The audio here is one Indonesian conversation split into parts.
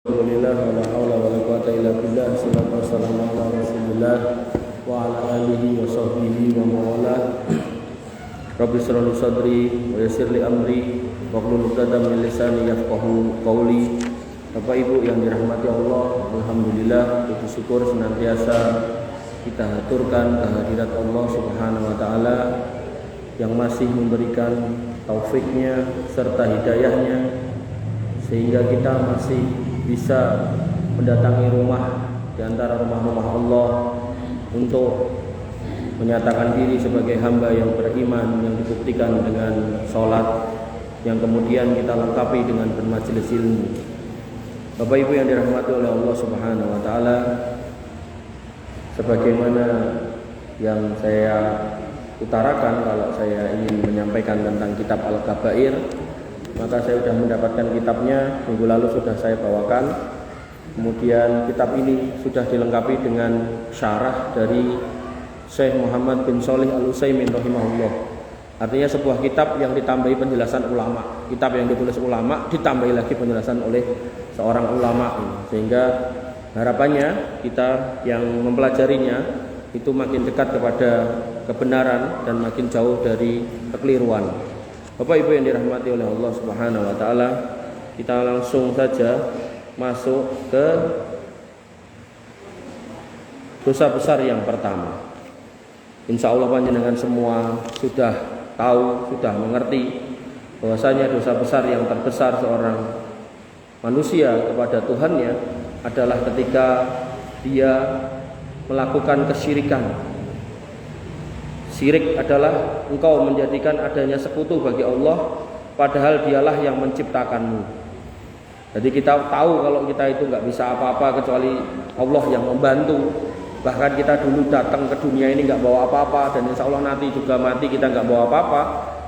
Alhamdulillah wala haula wala quwata illa billah. Salatu wassalamu ala Rasulillah wa ala alihi wa sahbihi wa mawala. Rabbi shrah li sadri wa yassir li amri wahlul 'uqdatam min lisani yafqahu qawli. Bapak Ibu yang dirahmati Allah, alhamdulillah puji syukur senantiasa kita haturkan kehadirat Allah Subhanahu wa taala yang masih memberikan taufiknya serta hidayahnya sehingga kita masih bisa mendatangi rumah di antara rumah-rumah Allah untuk menyatakan diri sebagai hamba yang beriman, yang dibuktikan dengan sholat, yang kemudian kita lengkapi dengan bermajelis ilmu. Bapak Ibu yang dirahmati oleh Allah Subhanahu wa taala, sebagaimana yang saya utarakan kalau saya ingin menyampaikan tentang kitab Al-Kabair, maka saya sudah mendapatkan kitabnya, minggu lalu sudah saya bawakan. Kemudian kitab ini sudah dilengkapi dengan syarah dari Syekh Muhammad bin Shalih Al-Utsaimin rahimahullah. Artinya sebuah kitab yang ditambahi penjelasan ulama. Kitab yang ditulis ulama ditambahi lagi penjelasan oleh seorang ulama, sehingga harapannya kita yang mempelajarinya itu makin dekat kepada kebenaran dan makin jauh dari kekeliruan. Bapak Ibu yang dirahmati oleh Allah Subhanahu wa taala, kita langsung saja masuk ke dosa besar yang pertama. Insya Allah panjenengan semua sudah tahu, sudah mengerti bahwasanya dosa besar yang terbesar seorang manusia kepada Tuhannya adalah ketika dia melakukan kesyirikan. Syirik adalah engkau menjadikan adanya sekutu bagi Allah, padahal dialah yang menciptakanmu. Jadi kita tahu kalau kita itu nggak bisa apa-apa kecuali Allah yang membantu. Bahkan kita dulu datang ke dunia ini nggak bawa apa-apa, dan insya Allah nanti juga mati kita nggak bawa apa-apa,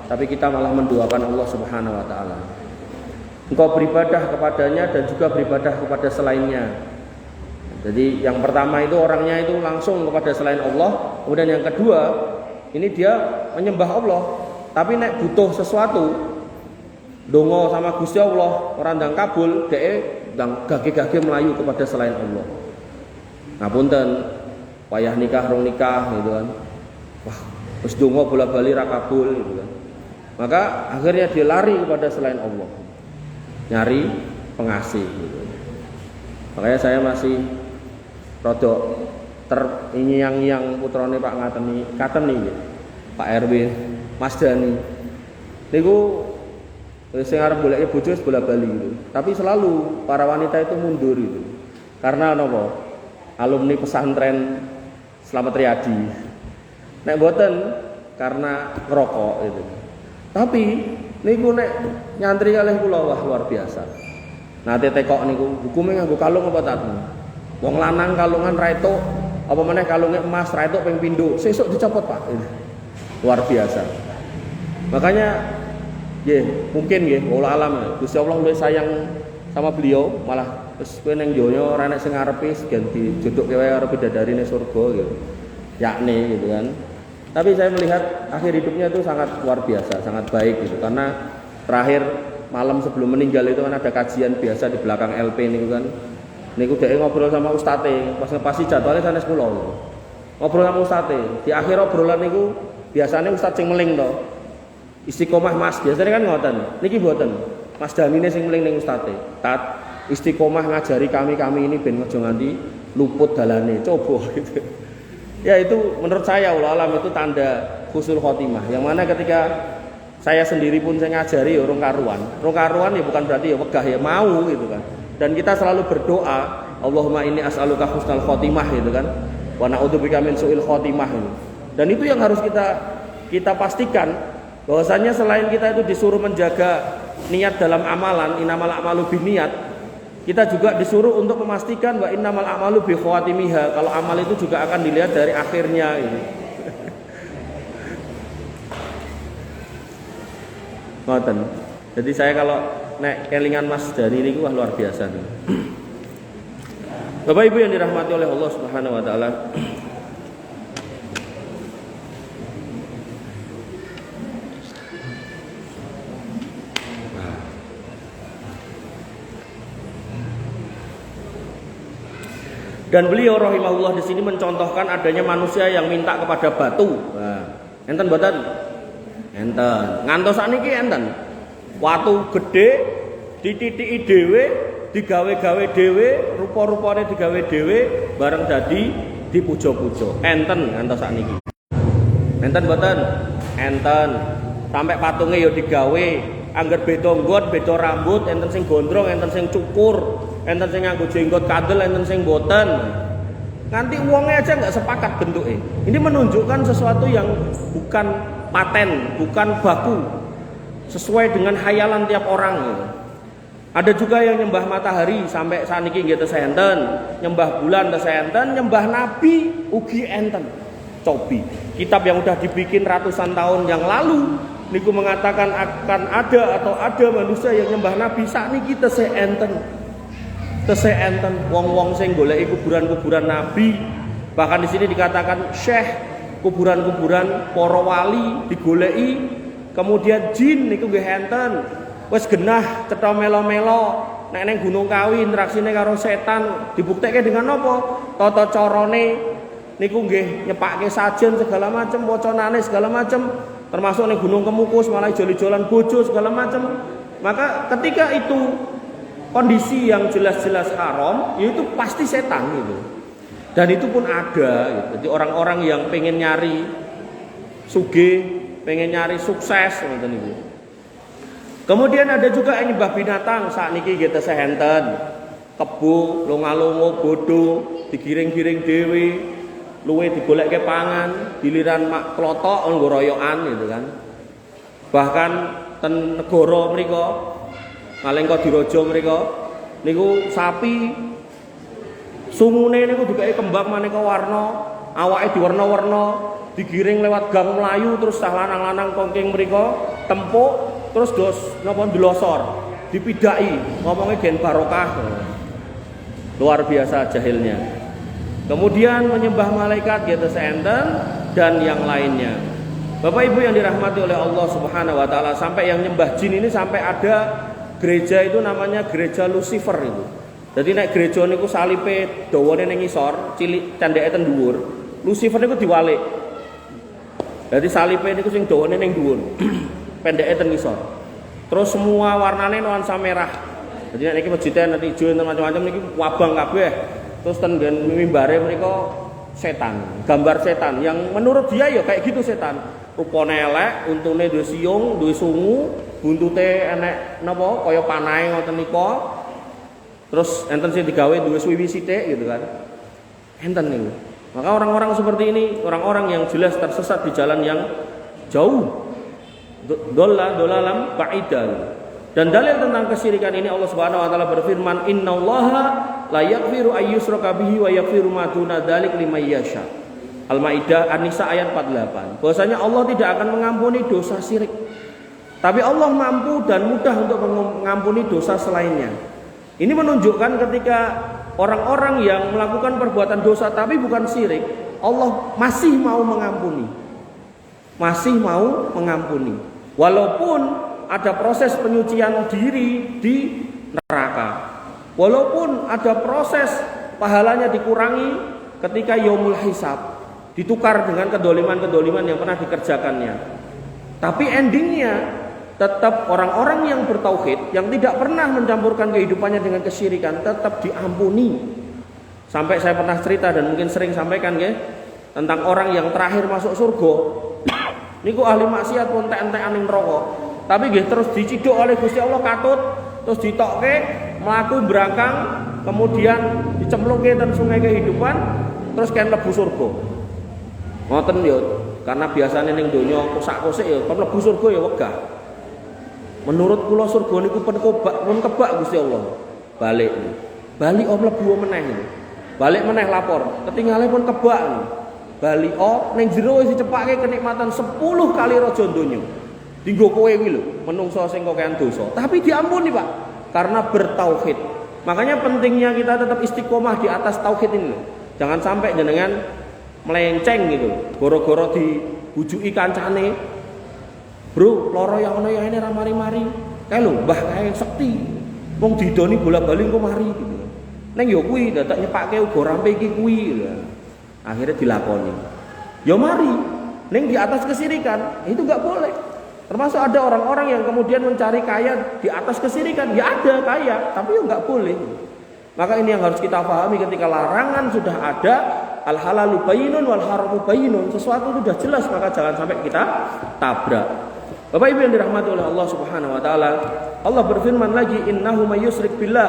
tapi kita malah mendoakan Allah Subhanahu wa taala. Engkau beribadah kepadanya dan juga beribadah kepada selainnya. Jadi yang pertama itu orangnya itu langsung kepada selain Allah. Kemudian yang kedua, ini dia menyembah Allah, tapi nek butuh sesuatu, dongo sama Gusti Allah, orang ndang kabul, dhek ndang gage-gage melayu kepada selain Allah. Ngapunten, wayah nikah rong nikah gitu kan. Wah, wis dongo bola-bali ra kabul gitu kan. Maka akhirnya dia lari kepada selain Allah. Nyari pengasih gitu. Makanya saya masih rodok teringyang-yang putrane Pak Ngaten iki, Pak RW, Mas Dani. Niku sing arep goleki bojo wis bola-bali gitu. Tapi selalu para wanita itu mundur gitu. Karena napa? Alumni pesantren Slamet Riyadi. Nek mboten karena ngerokok gitu. Tapi niku nek nyantri kalih kula wah luar biasa. Nate tekok niku hukume nganggo kalung apa tak? Wong lanang kalungan ra entuk, apa meneh kalungnya emas ra entuk ping pindho, sesuk dicopot Pak. Luar biasa. Makanya mungkin nggih wallah alam Gusti Allah luwih sayang sama beliau, malah wis kowe ning donya ora nek sing ngarepe ganti jodohke wae karo bidadarine surga gitu. Yakni gitu kan. Tapi saya melihat akhir hidupnya itu sangat luar biasa, sangat baik gitu. Karena terakhir malam sebelum meninggal itu kan ada kajian biasa di belakang LP niku kan. Niku dhek ngobrol sama ustate, pas ngepasi jadwalnya sanes kula. Ngobrol sama ustate. Di akhir obrolan niku biasanya ustaz sing meling to. Istiqomah Mas, biasanya kan ngoten. Niki mboten. Mas Danine sing meling ning ustate. Tat, istiqomah ngajari kami ini ben aja nganti luput dalane. Coba gitu. Ya itu menurut saya ulama alam itu tanda husnul khotimah. Yang mana ketika saya sendiri pun saya ngajari ya urung karuan. Urung karuan ya bukan berarti ya wegah ya mau gitu kan. Dan kita selalu berdoa, Allahumma inni as'aluka husnal khotimah gitu kan. Wa na'udzubika min su'il khotimah gitu. Dan itu yang harus kita pastikan bahwasanya selain kita itu disuruh menjaga niat dalam amalan, innamal a'malu binniyat, kita juga disuruh untuk memastikan wa innamal a'malu bi khawatimiha. Kalau amal itu juga akan dilihat dari akhirnya ini. Ngoten. Jadi saya kalau nek kelingan Mas Dani niku wah luar biasa nih. Bapak Ibu yang dirahmati oleh Allah Subhanahu wa taala. Dan beliau rahimahullah di sini mencontohkan adanya manusia yang minta kepada batu. Nah, enten mboten? Enten. Ngantos sakniki enten. Watu gede dititiki dhewe, digawe-gawe dhewe, rupa-rupane digawe dhewe, bareng dadi dipuja-puja. Enten ngantos sakniki. Enten mboten? Enten. Sampai patunge ya digawe, angger beda nggon, beda rambut, enten sing gondrong, enten sing cukur. Enten sing nganggo jenggot kadel, enten sing boten. Nganti uangnya aja nggak sepakat bentuknya. Ini menunjukkan sesuatu yang bukan paten, bukan baku, sesuai dengan khayalan tiap orang. Ada juga yang nyembah matahari sampai saniki nggih tesih enten, nyembah bulan tesih enten, nyembah nabi ugi enten. Cobi. Kitab yang udah dibikin ratusan tahun yang lalu niku mengatakan akan ada atau ada manusia yang nyembah nabi sakniki tesih enten. Tesih enten wong-wong sing goleki kuburan-kuburan nabi, bahkan di sini dikatakan syekh, kuburan-kuburan para wali digoleki, kemudian jin niku nggih enten. Wis genah cetha melo-melo nek ning Gunung Kawi interaksine karo setan dibuktekke dengan apa? Tata carane niku nggih nyepake sajen segala macam, wacanane segala macam, termasuk ning Gunung Kemukus malah joli-jolan bojo segala macam. Maka ketika itu kondisi yang jelas-jelas haram, yaitu pasti setan gitu. Dan itu pun ada gitu. Jadi orang-orang yang pengen nyari sugih, pengen nyari sukses ngoten niku. Kemudian ada juga yang nyembah binatang, sakniki nggih tesih enten. Kebo, longa-longo, bodho, digiring-giring dhewe, luwe digolekke pangan, giliran mak klothok nggo royokan gitu kan. Bahkan ten negara mriku Ngalengka diraja mriko niku sapi sungune niku digawe kembang maneka warna, awake diwarna-warna, digiring lewat gang melayu terus tah lanang-lanang kongking mriko tempuk terus dos napa ndelosor, dipidai, ngomongnya gen barokah. Luar biasa jahilnya. Kemudian menyembah malaikat gitu seenten dan yang lainnya. Bapak Ibu yang dirahmati oleh Allah Subhanahu wa taala, sampai yang nyembah jin ini sampai ada gereja itu namanya gereja Lucifer itu. Jadi nek gereja niku salipe dawane ning ngisor, cilik candheke ten dhuwur. Lucifer niku diwalik. Jadi salipe niku sing dawane ning dhuwur, pendeke ten ngisor. Terus semua warnane nuansa merah. Jadi nek iki masjidnya nanti ijo macam-macam niki wabang kabeh. Terus ten nggen mimbare mriku setan, gambar setan yang menurut dia ya kayak gitu setan. Rupane elek, untune duwe siung, duwe sungu, buntute enek napa kaya panahe ngoten nika. Terus enten sing digawe duwe suwi sithik gitu kan. Enten niku. Maka orang-orang seperti ini, orang-orang yang jelas tersesat di jalan yang jauh. Dolalam ba'ida. Dan dalil tentang kesyirikan ini Allah Subhanahu wa taala berfirman, "Innallaha la yaghfiru ayyushraka bihi wa yaghfiru ma duna dzalik liman yasha." Al-Maidah An-Nisa ayat 48. Bahwasanya Allah tidak akan mengampuni dosa syirik. Tapi Allah mampu dan mudah untuk mengampuni dosa selainnya. Ini menunjukkan ketika orang-orang yang melakukan perbuatan dosa tapi bukan syirik, Allah masih mau mengampuni. Masih mau mengampuni. Walaupun ada proses penyucian diri di neraka. Walaupun ada proses pahalanya dikurangi ketika yaumul hisab, ditukar dengan kedoliman-kedoliman yang pernah dikerjakannya. Tapi endingnya tetap orang-orang yang bertauhid, yang tidak pernah mencampurkan kehidupannya dengan kesyirikan, tetap diampuni. Sampai saya pernah cerita dan mungkin sering sampaikan ya, tentang orang yang terakhir masuk surga. Niku ahli maksiat pun entek-entekan ning neraka. Tapi nggih terus diciduk oleh Gusti Allah katut, terus ditokke mlaku brangkang, kemudian dicemplungke ten sungai kehidupan, terus kan mlebu surga. Ngoten yo, karena biasanya ning donya kosak-kosik ya, kon mlebu surga ya wegah. Menurut kula surga niku pun kebak Gusti Allah. Balik mlebu meneh. Balik meneh lapor, ketinggalan pun kebak. Balik ning jero wis dicepake kenikmatan 10 kali raja donya. Dinggo kowe kuwi lho, menungso sing kokean dosa. Tapi diampuni, Pak, karena bertauhid. Makanya pentingnya kita tetap istiqomah di atas tauhid ini. Jangan sampai jenengan melenceng gitu. Goro-goro dibujuki kancane. Bro, loro yang ono ya ini ra mari-mari. Kae lho, Mbah kae sekti. Wong didoni bola-bali engko mari gitu. Neng yo kuwi dadak nyepake uga rampe iki kuwi. Akhirnya dilakoni. Yo mari, neng di atas kesirikan itu enggak boleh. Termasuk ada orang-orang yang kemudian mencari kaya di atas kesirikan. Ya ada kaya, tapi ya enggak boleh. Maka ini yang harus kita pahami ketika larangan sudah ada, al halalu bayyinun wal haramu bayyinun, sesuatu sudah jelas maka jangan sampai kita tabrak. Bapak Ibu yang dirahmati oleh Allah Subhanahu wa taala, Allah berfirman lagi, innahu may yusyrik billah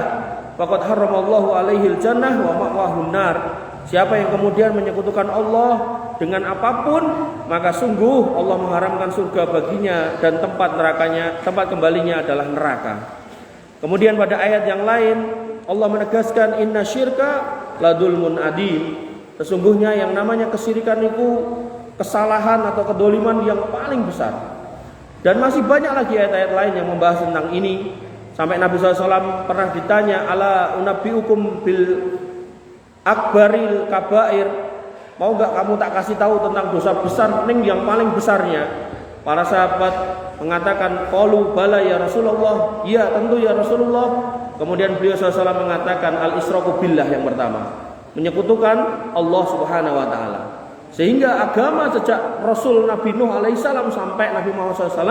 faqad harramallahu alaihil jannah wa ma'wahun nar. Siapa yang kemudian menyekutukan Allah dengan apapun, maka sungguh Allah mengharamkan surga baginya dan tempat nerakanya, tempat kembalinya adalah neraka. Kemudian pada ayat yang lain Allah menegaskan inna syirka ladulmun adim. Sesungguhnya yang namanya kesyirikan itu kesalahan atau kedoliman yang paling besar. Dan masih banyak lagi ayat-ayat lain yang membahas tentang ini. Sampai Nabi SAW pernah ditanya, ala unabbiukum bil akbaril kabair, mau gak kamu tak kasih tahu tentang dosa besar ning yang paling besarnya? Para sahabat mengatakan, qalu bala ya Rasulullah, iya tentu ya Rasulullah. Kemudian beliau SAW mengatakan al-israku billah yang pertama, menyekutukan Allah Subhanahu wa taala. Sehingga agama sejak Rasul Nabi Nuh alaihissalam sampai Nabi Muhammad SAW,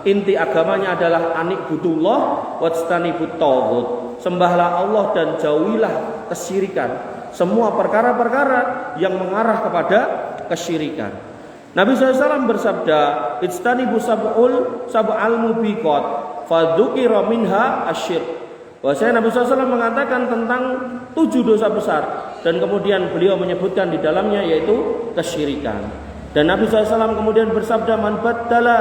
inti agamanya adalah anikbudullah wajtanibut taghut. Sembahlah Allah dan jauhilah kesyirikan. Semua perkara-perkara yang mengarah kepada kesyirikan. Nabi SAW bersabda, ijtanibu sab'al mubiqat fadzukira minha asyirk. Bahwasanya Nabi SAW mengatakan tentang 7 dosa besar dan kemudian beliau menyebutkan di dalamnya yaitu kesyirikan. Dan Nabi SAW kemudian bersabda, man baddala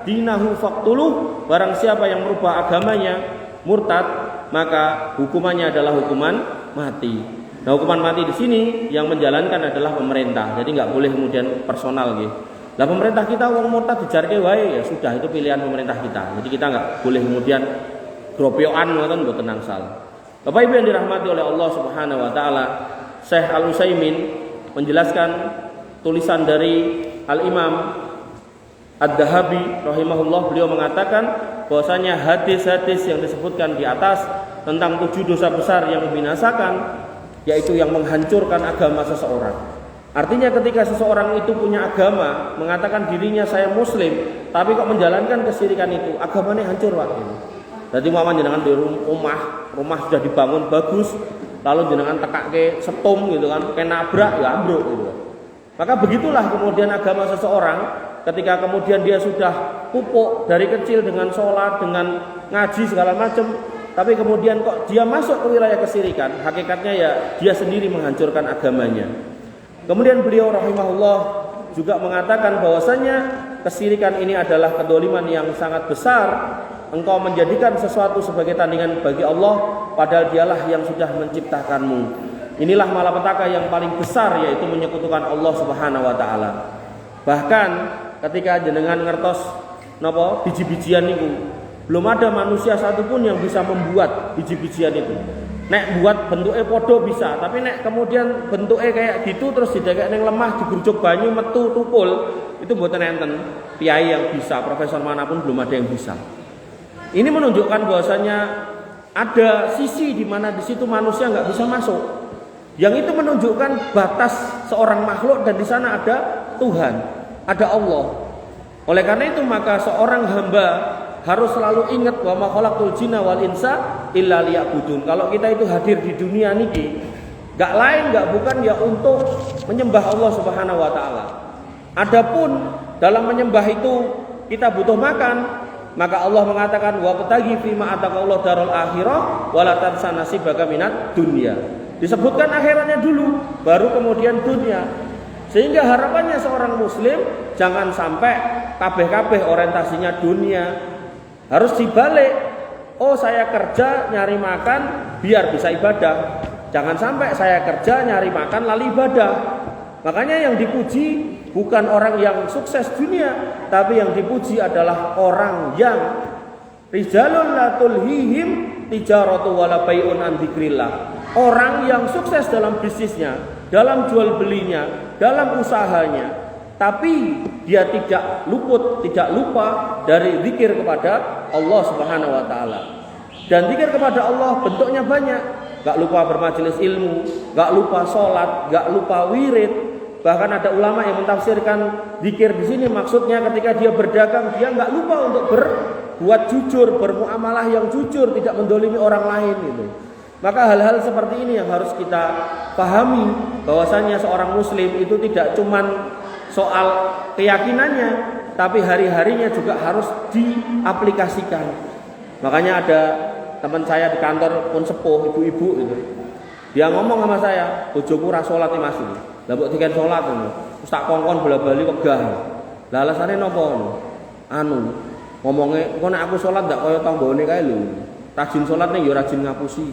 dinahu faqtuluh, barang siapa yang merubah agamanya murtad maka hukumannya adalah hukuman mati. Nah, hukuman mati di sini yang menjalankan adalah pemerintah. Jadi nggak boleh kemudian personal gitu. Lah pemerintah kita wong murtad dijarke wae ya sudah, itu pilihan pemerintah kita. Jadi kita nggak boleh kemudian gropiokan ngoten mboten nangsal. Bapak Ibu yang dirahmati oleh Allah Subhanahu wa taala, Syekh Al-Utsaimin menjelaskan tulisan dari Al-Imam Ad-Dahabi rahimahullah, beliau mengatakan bahwasanya hadis-hadis yang disebutkan di atas tentang 7 dosa besar yang membinasakan, yaitu yang menghancurkan agama seseorang. Artinya ketika seseorang itu punya agama, mengatakan dirinya saya muslim, tapi kok menjalankan kesyirikan itu, agamanya hancur waktu itu. Jadi mama jenengan di rumah sudah dibangun bagus, lalu jenengan tekake setum gitu kan, kayak nabrak ya ambruk gitu. Maka begitulah kemudian agama seseorang ketika kemudian dia sudah pupuk dari kecil dengan sholat, dengan ngaji segala macam, tapi kemudian kok dia masuk ke wilayah kesyirikan, hakikatnya ya dia sendiri menghancurkan agamanya. Kemudian beliau rahimahullah juga mengatakan bahwasanya kesyirikan ini adalah kedoliman yang sangat besar. Engkau menjadikan sesuatu sebagai tandingan bagi Allah, padahal dialah yang sudah menciptakanmu. Inilah malapetaka yang paling besar, yaitu menyekutukan Allah Subhanahu wa taala. Bahkan ketika jenengan ngertos napa biji-bijian niku, belum ada manusia satupun yang bisa membuat biji-bijian itu. Nek buat bentuknya podo bisa, tapi nek kemudian bentuknya kayak gitu terus didekek ning lemah, digurjuk banyu metu tukul, itu mboten enten piyai yang bisa, profesor manapun belum ada yang bisa. Ini menunjukkan bahwasanya ada sisi di mana di situ manusia nggak bisa masuk. Yang itu menunjukkan batas seorang makhluk dan di sana ada Tuhan, ada Allah. Oleh karena itu maka seorang hamba harus selalu ingat bahwa khalaqul jinna wal insa illa liya'budun. Kalau kita itu hadir di dunia niki, enggak lain enggak bukan ya untuk menyembah Allah Subhanahu wa taala. Adapun dalam menyembah itu kita butuh makan, maka Allah mengatakan wa bataghi fima ataqallahu darul akhirah wa la tansa nasibaka minad dunya. Disebutkan akhiratnya dulu, baru kemudian dunia. Sehingga harapannya seorang muslim jangan sampai kabeh-kabeh orientasinya dunia. Harus dibalik. Oh, saya kerja nyari makan biar bisa ibadah. Jangan sampai saya kerja nyari makan lalu ibadah. Makanya yang dipuji bukan orang yang sukses dunia, tapi yang dipuji adalah orang yang rijalun la tulhihim tijaratu wala bai'un an dzikrillah. Orang yang sukses dalam bisnisnya, dalam jual belinya, dalam usahanya, tapi dia tidak luput, tidak lupa dari zikir kepada Allah Subhanahu wa taala. Dan zikir kepada Allah bentuknya banyak. nggak lupa bermajelis ilmu, nggak lupa sholat, nggak lupa wirid. Bahkan ada ulama yang mentafsirkan zikir di sini maksudnya ketika dia berdagang dia nggak lupa untuk berbuat jujur, bermuamalah yang jujur, tidak mendolimi orang lain gitu. Maka hal-hal seperti ini yang harus kita pahami, bahwasanya seorang muslim itu tidak cuman soal keyakinannya, tapi hari-harinya juga harus diaplikasikan. Makanya ada teman saya di kantor pun sepuh, ibu-ibu itu. Dia ngomong sama saya, bojoku ra salat Mas. Lah mbok diken salat ngono. Wis tak kongkon bola-bali wegah. Lah alasane napa ngono? Anu, ngomongnya kok nek aku salat ndak kaya tanggane kae lho. Rajin salat ning ya rajin ngapusi.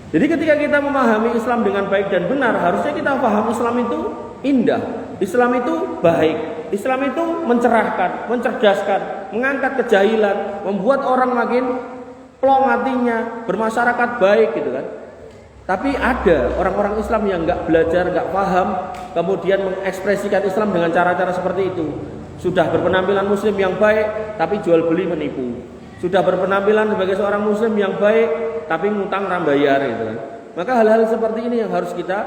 Jadi ketika kita memahami Islam dengan baik dan benar, harusnya kita paham Islam itu indah. Islam itu baik. Islam itu mencerahkan, mencerdaskan, mengangkat kejahilan, membuat orang makin plong hatinya, bermasyarakat baik gitu kan. Tapi ada orang-orang Islam yang nggak belajar, nggak paham, kemudian mengekspresikan Islam dengan cara-cara seperti itu. Sudah berpenampilan muslim yang baik, tapi jual beli menipu. Sudah berpenampilan sebagai seorang muslim yang baik, tapi ngutang rambayar gitu kan. Maka hal-hal seperti ini yang harus kita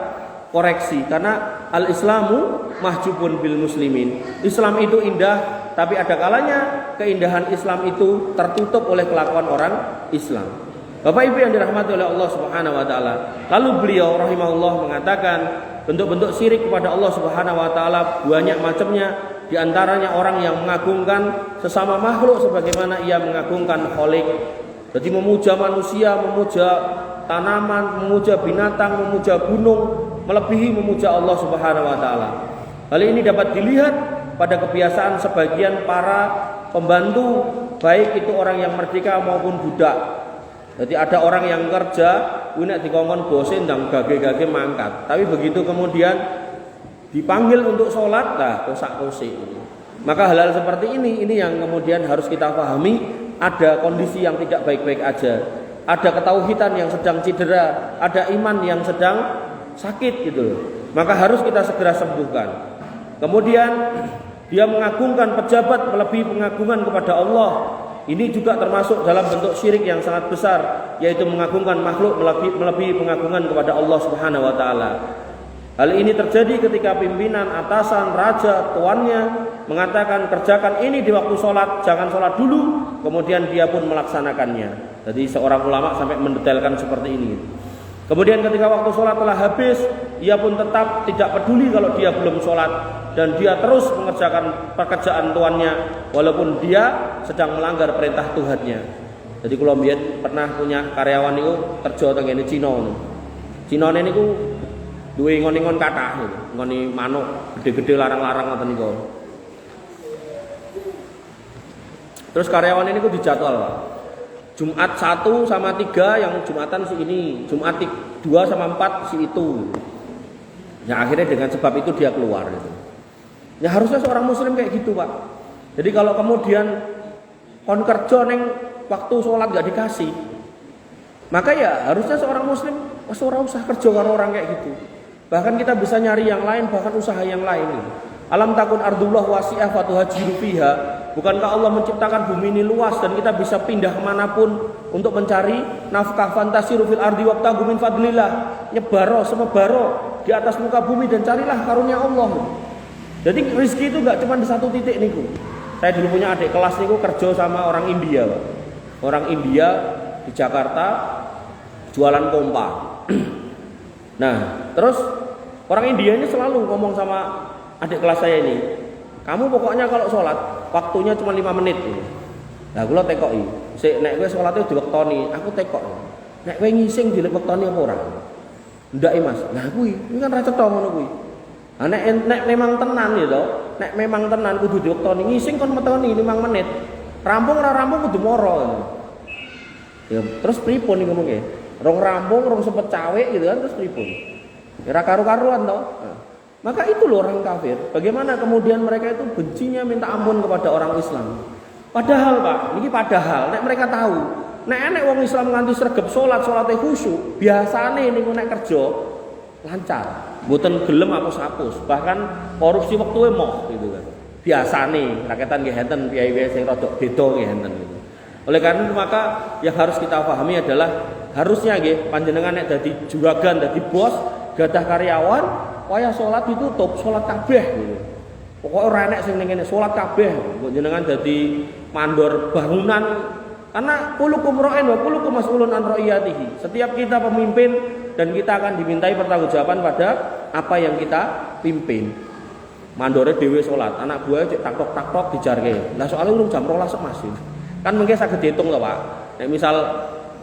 koreksi, karena al-Islamu mahjubun bil muslimin. Islam itu indah, tapi ada kalanya keindahan Islam itu tertutup oleh kelakuan orang Islam. Bapak Ibu yang dirahmati oleh Allah Subhanahu wa taala. Lalu beliau rahimahullah mengatakan, bentuk-bentuk syirik kepada Allah Subhanahu wa taala banyak macamnya, di antaranya orang yang mengagungkan sesama makhluk sebagaimana ia mengagungkan Khalik. Jadi memuja manusia, memuja tanaman, memuja binatang, memuja gunung, melebihi memuja Allah Subhanahu wa taala. Hal ini dapat dilihat pada kebiasaan sebagian para pembantu, baik itu orang yang merdeka maupun budak. Jadi ada orang yang kerja, nek dikongkon bose ndang gage-gage mangkat. Tapi begitu kemudian dipanggil untuk sholat, lah kosak-kosik. Maka hal-hal seperti ini yang kemudian harus kita pahami. Ada kondisi yang tidak baik-baik aja, ada ketauhidan yang sedang cedera, ada iman yang sedang sakit gitu loh. Maka harus kita segera sembuhkan. Kemudian dia mengagungkan pejabat melebihi pengagungan kepada Allah. Ini juga termasuk dalam bentuk syirik yang sangat besar, yaitu mengagungkan makhluk melebihi pengagungan kepada Allah Subhanahu wa taala. Hal ini terjadi ketika pimpinan, atasan, raja, tuannya mengatakan kerjakan ini di waktu sholat, jangan sholat dulu, kemudian dia pun melaksanakannya. Jadi seorang ulama sampai mendetailkan seperti ini. Kemudian ketika waktu sholat telah habis, ia pun tetap tidak peduli kalau dia belum sholat, dan dia terus mengerjakan pekerjaan tuannya walaupun dia sedang melanggar perintah Tuhannya. Jadi kalau mbiyen pernah punya karyawan itu kerja teng ngene Cina. Cina niku duwe ngon-ngon kathah, ngoni manuk gede-gede larang-larang ngoten niku. Terus karyawan ini ku dijadwal Jumat 1 sama 3 yang Jumatan si ini, Jumat 2 sama 4 si itu. Ya akhirnya dengan sebab itu dia keluar gitu. Ya harusnya seorang muslim kayak gitu, Pak. Jadi kalau kemudian kon kerja neng waktu sholat gak dikasih, maka ya harusnya seorang muslim ora usah kerja karo orang kayak gitu. Bahkan kita bisa nyari yang lain, bahkan usaha yang lain gitu. Alam takun ardullah wasi'ah fatuhajiru fiha. Bukankah Allah menciptakan bumi ini luas dan kita bisa pindah kemanapun untuk mencari nafkah? Fantasiru fil ardi wabtaghu min fadlillah. Nyebaro semebaro di atas muka bumi dan carilah karunia Allah. Jadi rezeki itu gak cuma di satu titik niku. Saya dulu punya adik kelas niku kerja sama orang India, Pak. Orang India di Jakarta jualan kompa. Nah, terus orang India ini selalu ngomong sama adik kelas saya ini, kamu pokoknya kalau sholat waktunya cuma 5 menit. Nah, kula tekoki, sik nek kowe salate diwektoni, aku tekok. Nek kowe ngising diwektoni apa ora? Ndak Mas. Nah, kuwi kan ra cetha ngono kuwi. Nah, nek memang tenan ya to, nek memang tenan kudu diwektoni, ngising kon metoni 5 menit. Rampung ora rampung kudu moro. Ya, terus pripun iki ngomongke? Rong rampung, rong sempet cawe gitu kan, terus pripun? Ya ora karu-karuan to. Nah, maka itu loh orang kafir. Bagaimana kemudian mereka itu bencinya minta ampun kepada orang Islam. Padahal Pak, ini padahal nek mereka tahu, nek wong Islam nganti sregep salate khusyuk, biasane niku nek kerja lancar, mboten gelem apus-apus, bahkan korupsi wektu emoh gitu kan. Biasane rakyatan nggih enten piye-piye sing rada beda nggih enten gitu. Oleh karena itu maka yang harus kita pahami adalah harusnya nggih panjenengan nek dadi juragan, dadi bos, gadah karyawan, wayah salat ditutup, salat kabeh gitu. Pokoke ora enek sing ning kene salat kabeh. Mbok jenengan dadi mandor bangunan karena kulukum ra'in wa kulukum mas'ulun an ra'iyatihi. Setiap kita pemimpin dan kita akan dimintai pertanggungjawaban pada apa yang kita pimpin. Mandore dhewe salat, anak buah cek taktok-taktok dijarke. Lah soalnya urung jam 12 masih. Kan mengke saged diitung lho, Pak. Nek misal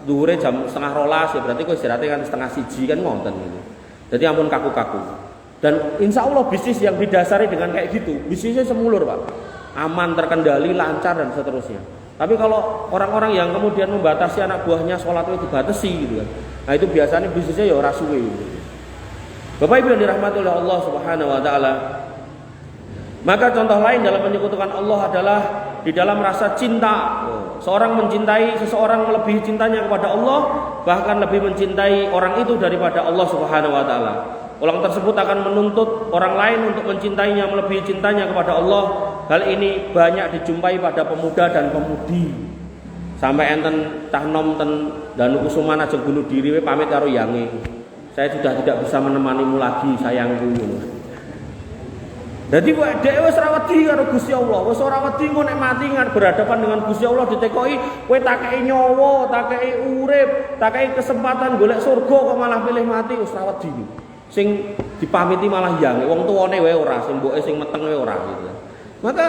dhuwure jam setengah 12 ya berarti kok istirahatnya kan setengah 1 kan ngoten gitu. Jadi ampun kaku-kaku. Dan insya Allah bisnis yang didasari dengan kayak gitu, bisnisnya semulur, Pak. Aman, terkendali, lancar dan seterusnya. Tapi kalau orang-orang yang kemudian membatasi anak buahnya sholat itu dibatasi gitu kan. Nah itu biasanya bisnisnya ya ora suwe gitu. Bapak Ibu yang dirahmati oleh Allah Subhanahu wa taala. Maka contoh lain dalam menyekutukan Allah adalah di dalam rasa cinta. Seorang mencintai seseorang melebihi cintanya kepada Allah, bahkan lebih mencintai orang itu daripada Allah Subhanahu wa taala. Orang tersebut akan menuntut orang lain untuk mencintainya melebihi cintanya kepada Allah. Hal ini banyak dijumpai pada pemuda dan pemudi. Sampai enten tah nom ten Danu Kusuman ajeng bunuh diri we pamit karo yange. Saya sudah tidak bisa menemanimu lagi sayangku. Jadi dhek wis ora wedi karo Gusti Allah. Wis ora wedi engko nek mati berhadapan dengan Gusti Allah ditekoki kowe tak kei nyawa, tak kei urip, tak kei kesempatan golek surga kok malah pilih mati wis ora wedi. Sing dipamiti malah yange wong tuwane wae ora, sing mboke sing meteng wae ora gitu. Maka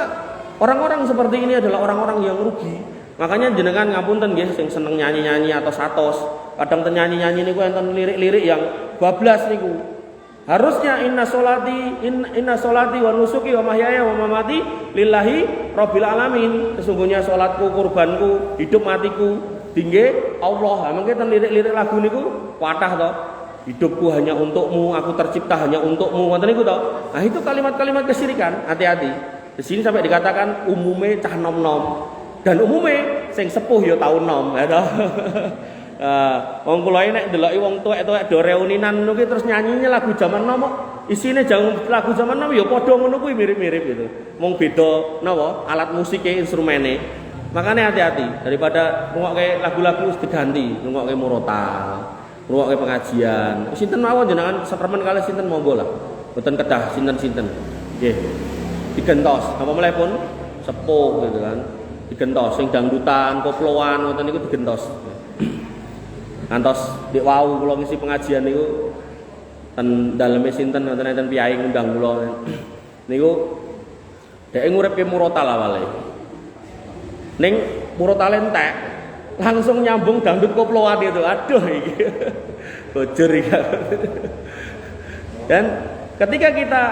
orang-orang seperti ini adalah orang-orang yang rugi. Makanya jenengan ngapunten nggih sing seneng nyanyi-nyanyi atau satos. Kadang ten nyanyi-nyanyi niku enten lirik-lirik yang bablas niku. Harusnya inna sholati wa nusuki wa mahyaya wa mamati lillahi rabbil alamin. Sesungguhnya salatku, kurbanku, hidup matiku dingge Allah. Mangke ten lirik-lirik lagu niku kathah to. Hidupku hanya untukmu, aku tercipta hanya untukmu. Ngoten niku to. Nah, itu kalimat-kalimat kesyirikan. Hati-hati. Di sini sampai dikatakan umume cah nom-nom dan umume sing sepuh ya tau nom, ya toh. Wong kula nek ndeloki wong tuwek-tuwek do reuninan ngono ki terus nyanyinya lagu zaman nom kok isine lagu zaman nom ya padha ngono kuwi mirip-mirip gitu. Mung beda napa alat musiknya, instrumene. Makanya hati-hati daripada ngrungokke lagu-lagu wis diganti, ngrungokke murotal, ngrungokke pengajian. Sinten mawon jenengan sakremen kalih sinten monggo lah. Mboten kedah sinten-sinten. Nggih. Digentos, apa mulai pun sepuh gitu kan. Digentos sing dangdutan, koploan ngoten niku digentos. Ngantos dik wau kula ngisi pengajian niku ten daleme sinten wonten enten piyai ngundang kula. Niku dhek nguripke murotal awale. Ning murotale entek, langsung nyambung dangdut koploan itu. Aduh iki. Bojor iki. Dan ketika kita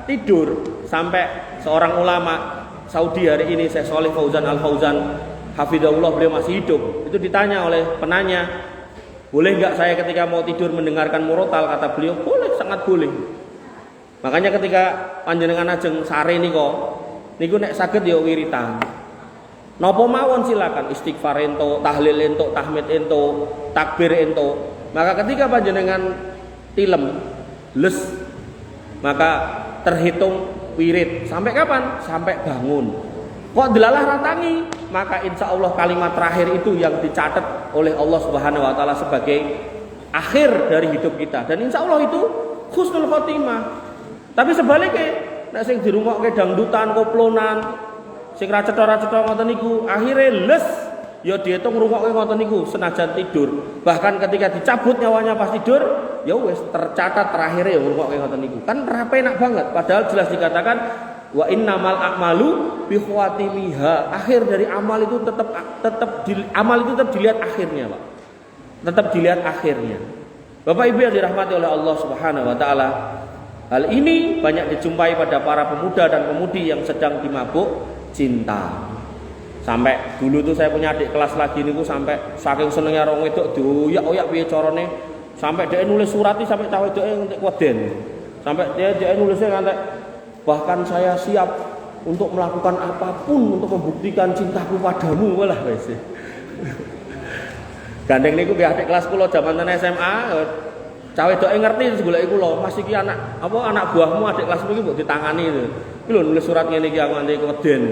tidur sampai seorang ulama Saudi hari ini Syekh Shalih Fauzan Al Fauzan hafizahullah beliau masih hidup, itu ditanya oleh penanya, boleh nggak saya ketika mau tidur mendengarkan murotal? Kata beliau, boleh, sangat boleh. Makanya ketika panjenengan ajeng sare niku nek saged ya wiritan. Napa mawon silakan, istighfar ento, tahlil ento, tahmid ento, takbir ento. Maka ketika panjenengan tilem, les, maka terhitung wirid. Sampai kapan? Sampai bangun. Kok delalah ratangi? Maka insya Allah kalimat terakhir itu yang dicatat oleh Allah Subhanahu wa taala sebagai akhir dari hidup kita. Dan insya Allah itu husnul khotimah. Tapi sebaliknya, nek sing dirungokke dangdutan, koplonan, sing ra cetha-cetha ngoten niku, akhire les ya diitung ngrungokke ngoten niku senajan tidur. Bahkan ketika dicabut nyawanya pas tidur, ya wis tercatat terakhirnya ya ngrungokke ngoten niku. Kan enak banget, padahal jelas dikatakan wa innamal a'malu bi khawatimiha. Akhir dari amal itu amal itu tetap dilihat akhirnya, Pak. Tetap dilihat akhirnya. Bapak Ibu yang dirahmati oleh Allah Subhanahu wa taala, hal ini banyak dijumpai pada para pemuda dan pemudi yang sedang dimabuk cinta. Sampai dulu tuh saya punya adik kelas lagi niku sampai saking senengnya rong wedok dioyak-oyak piye carane, sampai dia nulis surati sampai cawe wedoke entek koden. Sampai dia nulisnya ngantek bahkan saya siap untuk melakukan apapun untuk membuktikan cintaku padamu. Walah wis. Gandeng niku nggih adik kelas kula jaman SMA, cawe wedoke ngerti terus goleki kula, "Mas iki anak buahmu adik kelasmu iki mbok ditangani itu." Iki lho nulis surat ngene iki aku nganti koden.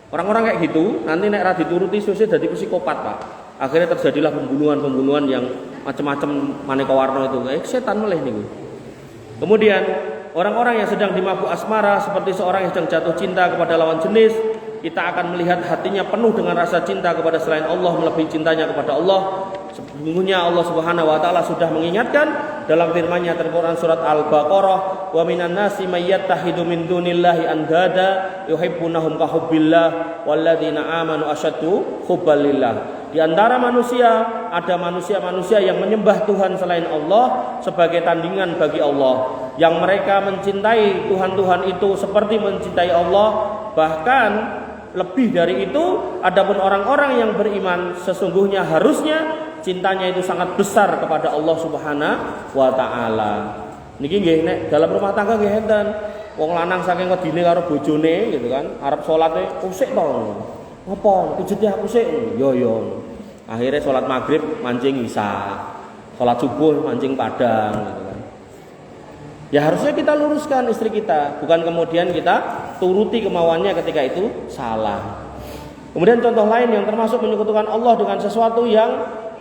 Orang-orang kayak gitu nanti nek ra dituruti sesuk dadi psikopat, Pak. Akhirnya terjadilah pembunuhan yang macam-macam maneka warna itu. Setan meleh niku. Kemudian orang-orang yang sedang dimabuk asmara seperti seorang yang sedang jatuh cinta kepada lawan jenis, kita akan melihat hatinya penuh dengan rasa cinta kepada selain Allah melebihi cintanya kepada Allah. Sesungguhnya Allah Subhanahu wa taala sudah mengingatkan dalam firman-Nya dalam Quran surat Al-Baqarah, "Wa minan nasi may yattakhidhu min dunillahi andada yuhibbunahum ka hubbillah walladzina amanu asyaddu hubbalillah." Di antara manusia ada manusia-manusia yang menyembah Tuhan selain Allah sebagai tandingan bagi Allah, yang mereka mencintai Tuhan-Tuhan itu seperti mencintai Allah, bahkan lebih dari itu. Adapun orang-orang yang beriman sesungguhnya harusnya cintanya itu sangat besar kepada Allah Subhanahu wa taala. Niki nggih nek dalam rumah tangga nggih enten. Wong lanang saking wedine karo bojone gitu kan, arep salate usik to. Apa? Pijeti aku sik. Yo. Akhirnya salat maghrib mancing isya. Salat subuh mancing padang gitu kan. Ya harusnya kita luruskan istri kita, bukan kemudian kita turuti kemauannya ketika itu salah. Kemudian contoh lain yang termasuk menyekutukan Allah dengan sesuatu yang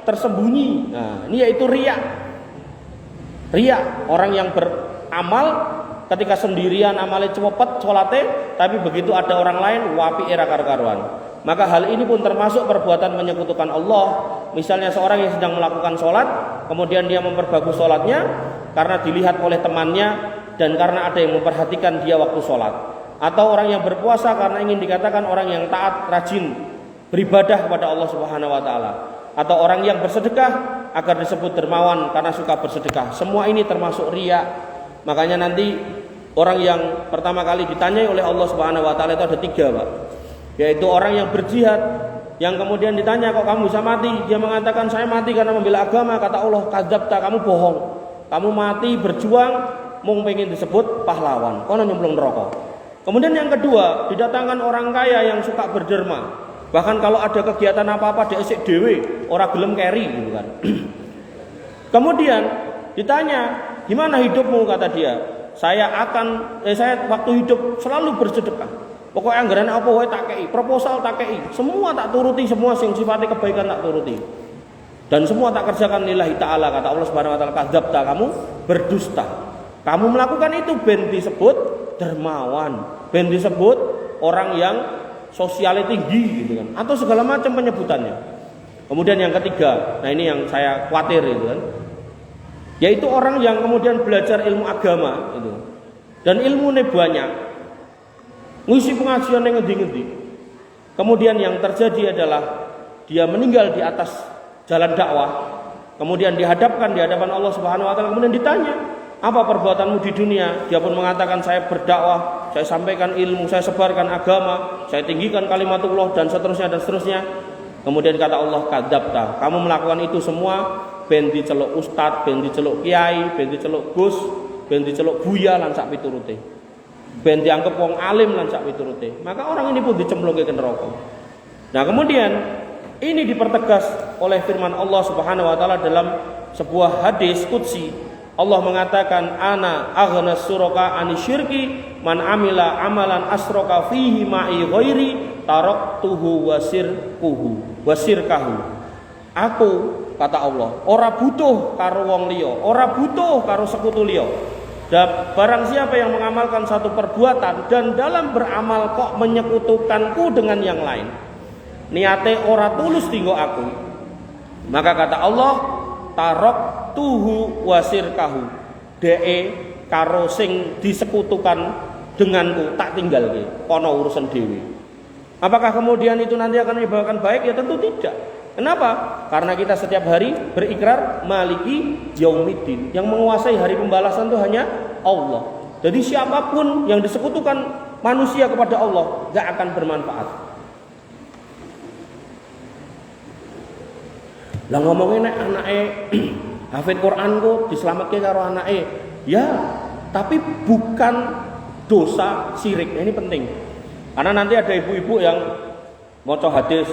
tersembunyi. Nah, ini yaitu riya. Riya, orang yang beramal ketika sendirian amalnya cepet salate, tapi begitu ada orang lain wapi era karuan. Maka hal ini pun termasuk perbuatan menyekutukan Allah. Misalnya seorang yang sedang melakukan sholat, kemudian dia memperbagus sholatnya karena dilihat oleh temannya dan karena ada yang memperhatikan dia waktu sholat. Atau orang yang berpuasa karena ingin dikatakan orang yang taat, rajin beribadah kepada Allah Subhanahu wa taala. Atau orang yang bersedekah agar disebut dermawan karena suka bersedekah. Semua ini termasuk riya. Makanya nanti orang yang pertama kali ditanyai oleh Allah Subhanahu wa taala itu ada 3, Pak. Yaitu orang yang berjihad, yang kemudian ditanya kok kamu bisa mati, dia mengatakan saya mati karena membela agama. Kata Allah, kadzabta, kamu bohong, kamu mati berjuang mau pengen disebut pahlawan, kono nyemplung neraka. Kemudian yang kedua, didatangkan orang kaya yang suka berderma, bahkan kalau ada kegiatan apa-apa dia esik dhewe, ora gelem keri gitu kan. Kemudian ditanya, gimana hidupmu? Kata dia, saya waktu hidup selalu bersedekah. Pokoknya anggaran apa wae tak kei, proposal tak kei, semua tak turuti, semua sing sifatnya kebaikan tak turuti. Dan semua tak kerjakan lillahi ta'ala. Kata Allah Subhanahu wa taala, kadzabta, kamu berdusta. Kamu melakukan itu ben disebut dermawan, ben disebut orang yang sosialnya tinggi gitu kan, atau segala macam penyebutannya. Kemudian yang ketiga, nah ini yang saya khawatir gitu kan, yaitu orang yang kemudian belajar ilmu agama itu dan ilmunya banyak, ngisi pengajian yang ngendi-ngendi. Kemudian yang terjadi adalah dia meninggal di atas jalan dakwah. Kemudian dihadapkan di hadapan Allah Subhanahu wa taala, kemudian ditanya, "Apa perbuatanmu di dunia?" Dia pun mengatakan, "Saya berdakwah, saya sampaikan ilmu, saya sebarkan agama, saya tinggikan kalimatullah dan seterusnya dan seterusnya." Kemudian kata Allah, "Kadzabta, kamu melakukan itu semua ben diceluk ustad, ben diceluk kiai, ben diceluk gus, ben diceluk buya lan sak piturute. Ben dianggap wong alim lan sak piturute." Maka orang ini pun dicemplungke ke neraka. Nah, kemudian ini dipertegas oleh firman Allah Subhanahu wa taala dalam sebuah hadis qudsi. Allah mengatakan, "Ana aghnas suraka anisyirki man amila amalan asroka fihi ma'i ghairi taraktuhu wasirkahu." Aku, kata Allah, ora butuh karo wong liya, ora butuh karo sekutu liya. Dan barang siapa yang mengamalkan satu perbuatan dan dalam beramal kok menyekutukanku dengan yang lain, niate ora tulus tinggo aku, maka kata Allah, taraktuhu wasirkahu, dee karo sing disekutukan denganku tak tinggalke, kono urusan dewi. Apakah kemudian itu nanti akan menyebabkan baik? Ya tentu tidak. Kenapa? Karena kita setiap hari berikrar maliki yaumiddin, yang menguasai hari pembalasan itu hanya Allah. Jadi siapapun yang disekutukan manusia kepada Allah gak akan bermanfaat. Lah ngomongin nek anake hafid Quran kok diselamatke karo anake. Ya, tapi bukan dosa syirik. Ini penting. Karena nanti ada ibu-ibu yang maca hadis,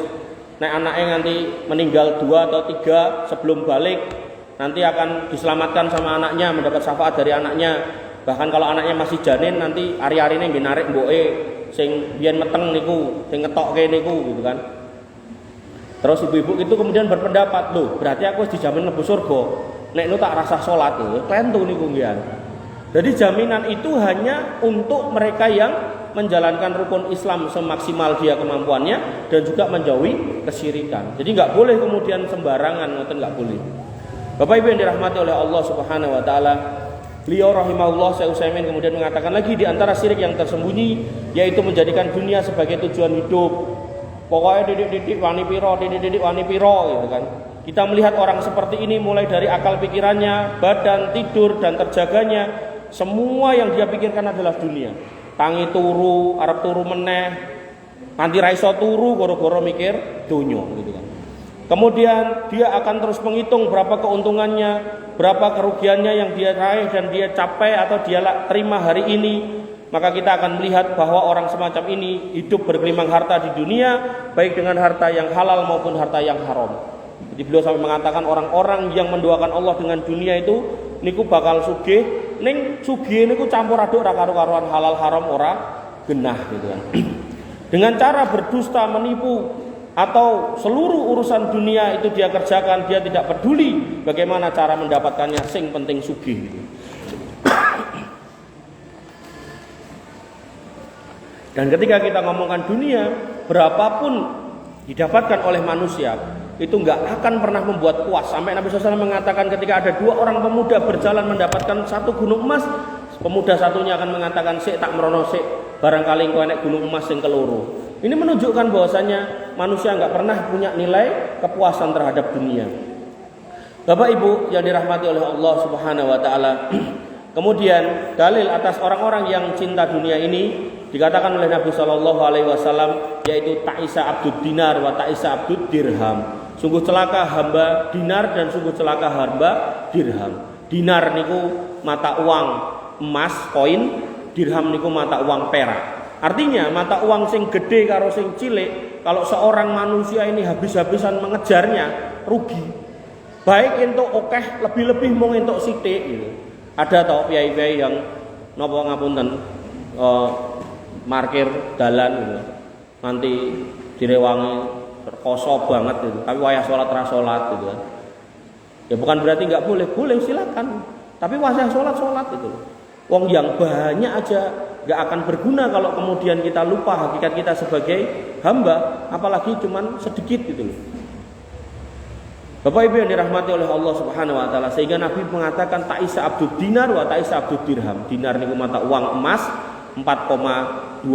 nek anaknya nanti meninggal 2 atau 3 sebelum balik, nanti akan diselamatkan sama anaknya, mendapat syafaat dari anaknya. Bahkan kalau anaknya masih janin, nanti ari-arine nggih narik mboke sing biyen meteng niku, sing ngetokke niku gitu kan. Terus ibu-ibu itu kemudian berpendapat, loh berarti aku dijamin mlebu surga. Nek nu tak rasa salat lho, klentu niku nggih. Jadi jaminan itu hanya untuk mereka yang menjalankan rukun Islam semaksimal dia kemampuannya dan juga menjauhi kesyirikan. Jadi nggak boleh kemudian sembarangan, ngoten nggak boleh. Bapak Ibu yang dirahmati oleh Allah Subhanahu wa taala, beliau rahimahullah Syekh Utsaimin kemudian mengatakan lagi di antara syirik yang tersembunyi yaitu menjadikan dunia sebagai tujuan hidup. Pokoknya didik-didik wani piro, didik-didik wani piro gitu kan. Kita melihat orang seperti ini mulai dari akal pikirannya, badan, tidur dan terjaganya, semua yang dia pikirkan adalah dunia. Tangi turu, arep turu meneh, nanti raiso turu goro-goro mikir dunia gitu kan. Kemudian dia akan terus menghitung berapa keuntungannya, berapa kerugiannya yang dia raih dan dia capai atau dia terima hari ini. Maka kita akan melihat bahwa orang semacam ini hidup bergelimang harta di dunia, baik dengan harta yang halal maupun harta yang haram. Jadi beliau sampai mengatakan orang-orang yang mendoakan Allah dengan dunia itu niku bakal sugih, ning sugih niku campur aduk ra karo-karuan halal haram ora genah gitu kan. Dengan cara berdusta, menipu atau seluruh urusan dunia itu dia kerjakan, dia tidak peduli bagaimana cara mendapatkannya, sing penting sugih gitu. Dan ketika kita ngomongkan dunia, berapapun didapatkan oleh manusia, itu nggak akan pernah membuat puas. Sampai Nabi SAW mengatakan ketika ada dua orang pemuda berjalan mendapatkan satu gunung emas, pemuda satunya akan mengatakan, "Sik tak merono sik, barangkali engko enek gunung emas yang keloro." Ini menunjukkan bahwasanya manusia nggak pernah punya nilai kepuasan terhadap dunia. Bapak Ibu yang dirahmati oleh Allah Subhanahu wa taala. Kemudian dalil atas orang-orang yang cinta dunia ini dikatakan oleh Nabi Shallallahu alaihi wasallam, yaitu ta'isa abdud dinar wa ta'isa abdud dirham. Sungguh celaka hamba dinar dan sungguh celaka hamba dirham. Dinar niku mata uang emas koin, dirham niku mata uang perak. Artinya mata uang sing gede karo sing cilik, kalau seorang manusia ini habis-habisan mengejarnya, rugi. Baik entuk okeh, lebih-lebih mau entuk sithik gitu. Ada tau piyai-piyai yang napa ngapunten parkir dalan gitu. Nanti direwangi terkoso banget gitu. Tapi wayah salat ra salat gitu. Ya bukan berarti enggak boleh, boleh silakan. Tapi wayah salat gitu. Wong yang banyak aja enggak akan berguna kalau kemudian kita lupa hakikat kita sebagai hamba, apalagi cuman sedikit gitu loh. Bapak Ibu yang dirahmati oleh Allah Subhanahu wa taala, sehingga Nabi mengatakan ta'isa abdud dinar wa ta'isa abdud dirham. Dinar niku mata uang emas 4,25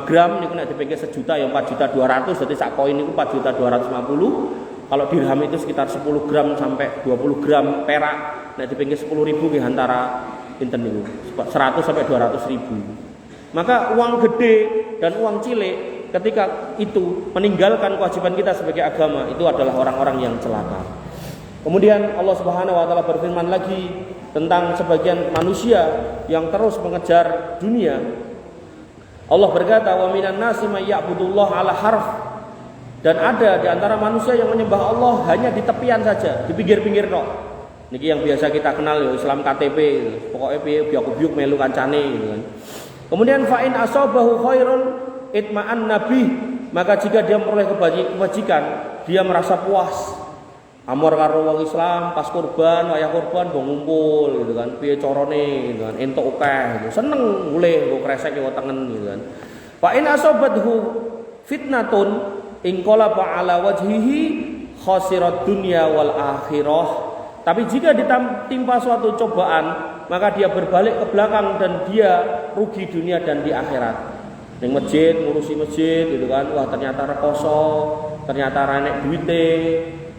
gram niku nek dipikir sejuta ya 4.200.000, dadi sak koin niku 4.250.000. Kalau dirham itu sekitar 10 gram sampai 20 gram perak, nek dipikir 10.000 nggih antara pinten niku 100 sampai 200.000. Maka uang gede dan uang cilik ketika itu meninggalkan kewajiban kita sebagai agama, itu adalah orang-orang yang celaka. Kemudian Allah Subhanahu wa taala berfirman lagi tentang sebagian manusia yang terus mengejar dunia. Allah berkata, "Wa minan nasi may ya'budullaha 'ala harf." Dan ada di antara manusia yang menyembah Allah hanya di tepian saja, di pinggir-pinggir tok. Niki yang biasa kita kenal ya Islam KTP, pokoknya piye biak-biuk melu kancane gitu kan. Kemudian fa in asabahu khairun itma'an nabi, maka jika dia memperoleh kebajikan, dia merasa puas. Amor karo wong Islam pas kurban, wayah kurban mbok ngumpul gitu kan. Piye carane gitu kan, entuk akeh gitu. Seneng mulih mbok kresek yo tengen gitu kan. Fa in asabathu fitnatun in qalaba ala wajhihi khasirat dunya wal akhirah. Tapi jika ditimpa suatu cobaan, maka dia berbalik ke belakang dan dia rugi dunia dan di akhirat. Ning masjid, ngurusi masjid gitu kan, wah ternyata rekoso, ternyata renek duite,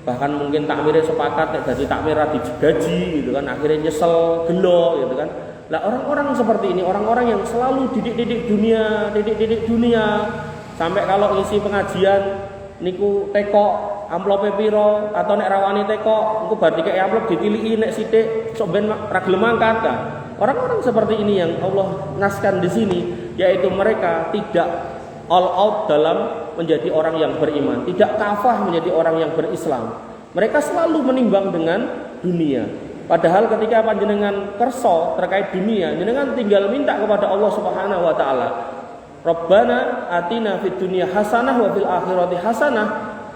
bahkan mungkin takmire sepakat nek dadi takmir ra digaji gitu kan, akhirnya nyesel, gelo gitu kan. Lah orang-orang seperti ini, orang-orang yang selalu didik dunia, sampai kalau ngisi pengajian niku teko amplope piro atau nek rawani teko engko bar dikek amplop ditiliki nek sithik sok ben ra gelem mangkat. Orang-orang seperti ini yang Allah naskan di sini, yaitu mereka tidak all out dalam menjadi orang yang beriman, tidak kafah menjadi orang yang berislam. Mereka selalu menimbang dengan dunia. Padahal ketika panjenengan kerso terkait dunia, jenengan tinggal minta kepada Allah Subhanahu wa taala, Rabbana atina fid dunya hasanah wa fil akhirati hasanah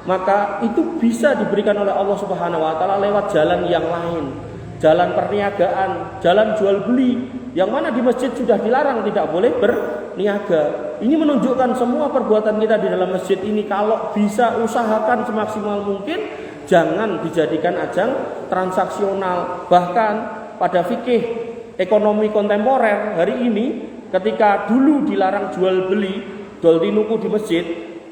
maka itu bisa diberikan oleh Allah Subhanahu wa taala lewat jalan yang lain, jalan perniagaan, jalan jual beli, yang mana di masjid sudah dilarang tidak boleh berniaga. Ini menunjukkan semua perbuatan kita di dalam masjid ini kalau bisa usahakan semaksimal mungkin jangan dijadikan ajang transaksional. Bahkan pada fikih ekonomi kontemporer hari ini, ketika dulu dilarang jual beli dol tinuku di masjid,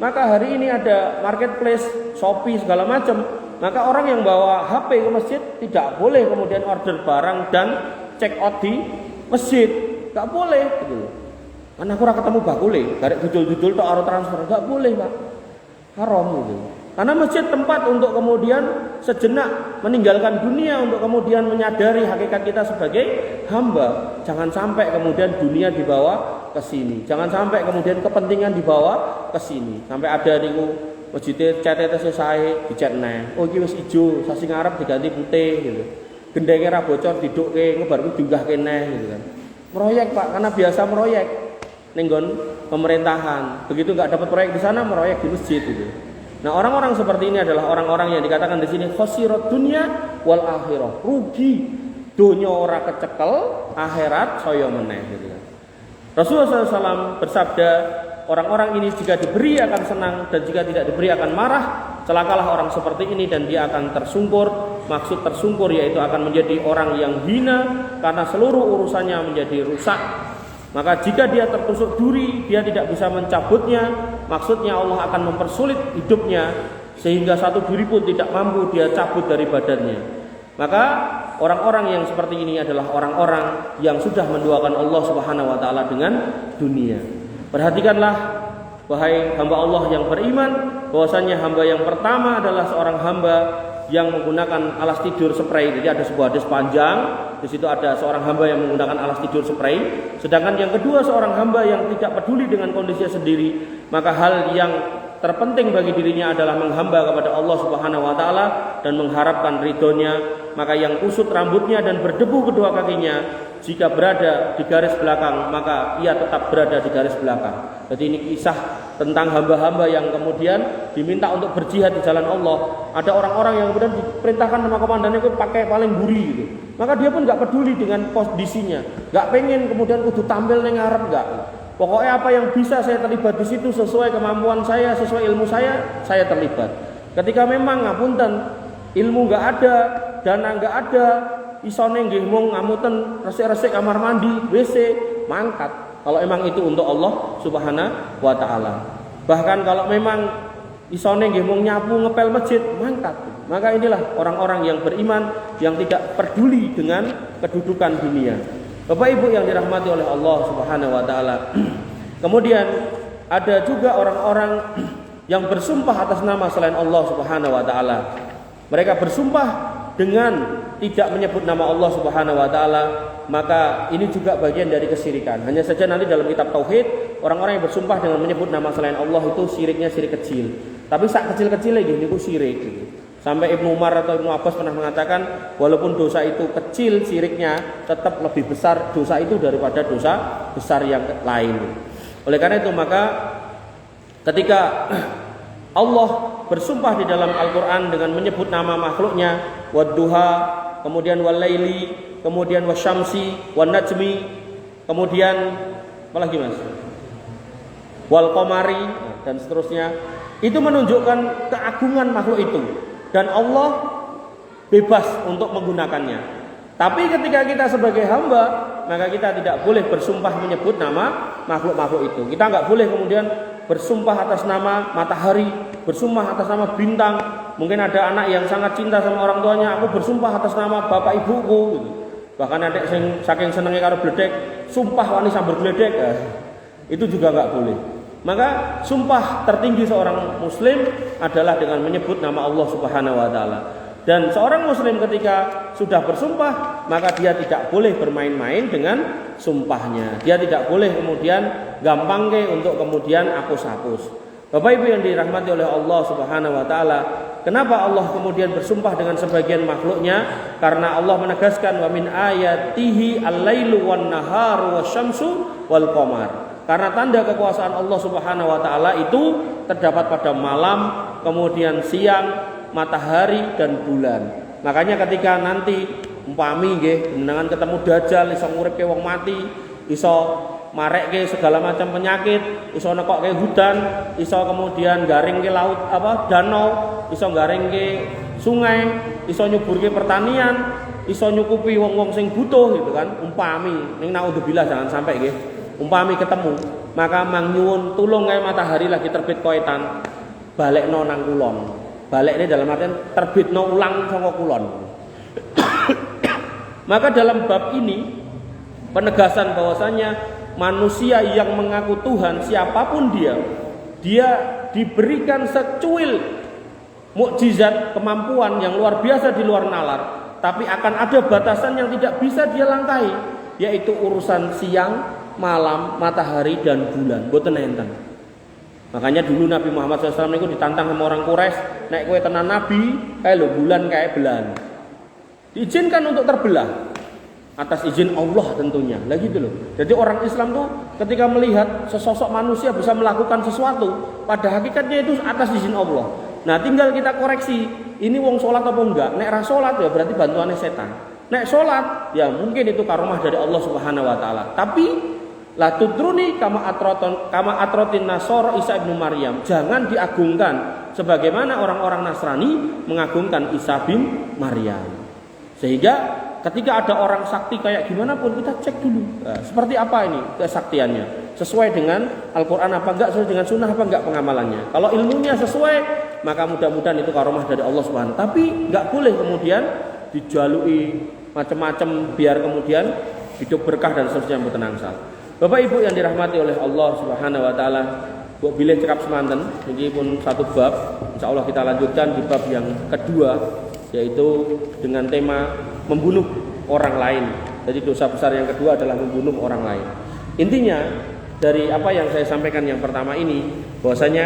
maka hari ini ada marketplace, Shopee segala macam. Maka orang yang bawa HP ke masjid tidak boleh kemudian order barang dan check out di masjid, nggak boleh gitu. Karena aku ketemu bakule, garek dudul-dudul tok karo transfer, nggak boleh Pak, haram gitu. Karena masjid tempat untuk kemudian sejenak meninggalkan dunia untuk kemudian menyadari hakikat kita sebagai hamba. Jangan sampai kemudian dunia dibawa ke sini. Jangan sampai kemudian kepentingan dibawa ke sini. Sampai ada niku masjid catete selesai dicat neh. Oh iki wis ijo, sasi ngarep diganti putih gitu. Gendenge ra bocor didukke ngebar ku diunggahke neh gitu kan. Meroyek Pak, karena biasa meroyek ning nggon pemerintahan. Begitu enggak dapat proyek di sana meroyek di masjid gitu. Nah, orang-orang seperti ini adalah orang-orang yang dikatakan di sini khosirat dunya wal akhirah. Rugi dunya ora kecekel, akhirat saya meneh gitu kan. Rasulullah SAW bersabda, orang-orang ini jika diberi akan senang dan jika tidak diberi akan marah. Celakalah orang seperti ini dan dia akan tersungkur. Maksud tersungkur yaitu akan menjadi orang yang hina karena seluruh urusannya menjadi rusak. Maka jika dia tertusuk duri, dia tidak bisa mencabutnya. Maksudnya Allah akan mempersulit hidupnya sehingga satu duri pun tidak mampu dia cabut dari badannya. Maka orang-orang yang seperti ini adalah orang-orang yang sudah menduakan Allah Subhanahu wa taala dengan dunia. Perhatikanlah wahai hamba Allah yang beriman, bahwasanya hamba yang pertama adalah seorang hamba yang menggunakan alas tidur spray. Jadi ada sebuah hadis panjang, di situ ada seorang hamba yang menggunakan alas tidur spray. Sedangkan yang kedua seorang hamba yang tidak peduli dengan kondisinya sendiri. Maka hal yang terpenting bagi dirinya adalah menghamba kepada Allah Subhanahu wa taala dan mengharapkan ridhonya. Maka yang kusut rambutnya dan berdebu kedua kakinya, jika berada di garis belakang maka ia tetap berada di garis belakang. Jadi ini kisah tentang hamba-hamba yang kemudian diminta untuk berjihad di jalan Allah. Ada orang-orang yang kemudian diperintahkan sama komandannya itu pakai paling buri gitu. Maka dia pun nggak peduli dengan kondisinya, nggak pengen kemudian kudu tampil neng ngarep nggak. Pokoknya apa yang bisa saya terlibat di situ sesuai kemampuan saya, sesuai ilmu saya terlibat. Ketika memang ngapunten ilmu nggak ada, dana nggak ada, isone nggih mung ngamuten resik-resik kamar mandi, WC, mangkat. Kalau memang itu untuk Allah Subhanahu wa taala. Bahkan kalau memang isone nggih mung nyapu ngepel masjid, mangkat. Maka inilah orang-orang yang beriman yang tidak peduli dengan kedudukan dunia. Bapak Ibu yang dirahmati oleh Allah Subhanahu wa taala. Kemudian ada juga orang-orang yang bersumpah atas nama selain Allah Subhanahu wa taala. Mereka bersumpah dengan tidak menyebut nama Allah Subhanahu wa taala, maka ini juga bagian dari kesyirikan. Hanya saja nanti dalam kitab tauhid, orang-orang yang bersumpah dengan menyebut nama selain Allah itu syiriknya syirik kecil. Tapi sak kecil-kecil lagi niku syirik gitu. Sampai Ibnu Umar atau Ibnu Abbas pernah mengatakan walaupun dosa itu kecil syiriknya, tetap lebih besar dosa itu daripada dosa besar yang lain. Oleh karena itu maka ketika Allah bersumpah di dalam Al-Quran dengan menyebut nama makhluknya, wadduha, kemudian walaili, kemudian wasyamsi, wanajmi, kemudian apa lagi mas? Wal qamari dan seterusnya. Itu menunjukkan keagungan makhluk itu dan Allah bebas untuk menggunakannya. Tapi ketika kita sebagai hamba, maka kita tidak boleh bersumpah menyebut nama makhluk-makhluk itu. Kita nggak boleh kemudian bersumpah atas nama matahari, bersumpah atas nama bintang. Mungkin ada anak yang sangat cinta sama orang tuanya, aku bersumpah atas nama bapak ibuku gitu. Bahkan ada yang saking senengnya karo bledek, sumpah wani sambil bledek. Itu juga nggak boleh. Maka sumpah tertinggi seorang muslim adalah dengan menyebut nama Allah Subhanahu wa taala. Dan seorang muslim ketika sudah bersumpah, maka dia tidak boleh bermain-main dengan sumpahnya. Dia tidak boleh kemudian gampang untuk kemudian hapus-hapus. Bapak Ibu yang dirahmati oleh Allah Subhanahu wa taala, kenapa Allah kemudian bersumpah dengan sebagian makhluknya? Karena Allah menegaskan wa min ayatihi al-lailu wan naharu wasyamsu wal qamar. Karena tanda kekuasaan Allah Subhanahu wa taala itu terdapat pada malam kemudian siang, matahari dan bulan. Makanya ketika nanti umpami nggih jenengan ketemu dajjal iso nguripke wong mati, iso marekke segala macam penyakit, iso nekokke hudan, iso kemudian garingke laut danau, iso garingke sungai, iso nyuburke pertanian, iso nyukupi wong-wong sing butuh gitu kan. Umpami ning naudzubillah jangan sampai nggih. Umpami ketemu, maka mang nyuwun tulung kae matahari lagi terbit koetan, balekno nang kulon. Balik ini dalam artian terbitno ulang saka kulon. Maka dalam bab ini penegasan bahwasanya manusia yang mengaku Tuhan siapapun dia diberikan secuil mukjizat kemampuan yang luar biasa di luar nalar, tapi akan ada batasan yang tidak bisa dia langkahi, yaitu urusan siang, malam, matahari dan bulan. Mboten enten. Makanya dulu Nabi Muhammad SAW itu ditantang sama orang Quraisy, nek kowe tenan nabi, kae lho bulan kae belan. Diizinkan untuk terbelah atas izin Allah tentunya. Lah gitu loh. Jadi orang Islam tuh ketika melihat sesosok manusia bisa melakukan sesuatu, pada hakikatnya itu atas izin Allah. Nah, tinggal kita koreksi, ini wong salat apa enggak? Nek ra salat ya berarti bantuannya setan. Nek salat ya mungkin itu karomah dari Allah Subhanahu wa taala. Tapi la tudruni kama atrotin Nasara Isa bin Maryam. Jangan diagungkan sebagaimana orang-orang Nasrani mengagungkan Isa bin Maryam. Sehingga ketika ada orang sakti kayak gimana pun kita cek dulu. Nah, seperti apa ini kesaktiannya? Sesuai dengan Al-Qur'an apa enggak, sesuai dengan sunnah apa enggak pengamalannya. Kalau ilmunya sesuai, maka mudah-mudahan itu karomah dari Allah Subhanahu. Tapi enggak boleh kemudian dijalui macam-macam biar kemudian hidup berkah dan seterusnya mboten angsal. Bapak Ibu yang dirahmati oleh Allah Subhanahu wa taala, mbok bilih cekap semanten iki pun satu bab. Insyaallah kita lanjutkan di bab yang kedua, yaitu dengan tema membunuh orang lain. Jadi dosa besar yang kedua adalah membunuh orang lain. Intinya dari apa yang saya sampaikan yang pertama ini, bahwasanya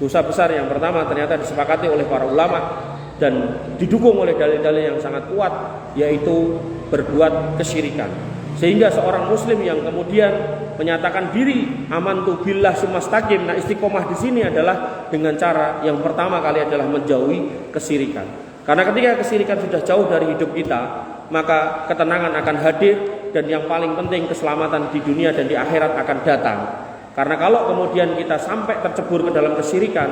dosa besar yang pertama ternyata disepakati oleh para ulama dan didukung oleh dalil-dalil yang sangat kuat, yaitu berbuat kesyirikan. Sehingga seorang muslim yang kemudian menyatakan diri amantu billah sumastaqim, nah istiqomah di sini adalah dengan cara yang pertama kali adalah menjauhi kesyirikan. Karena ketika kesyirikan sudah jauh dari hidup kita, maka ketenangan akan hadir dan yang paling penting keselamatan di dunia dan di akhirat akan datang. Karena kalau kemudian kita sampai tercebur ke dalam kesyirikan,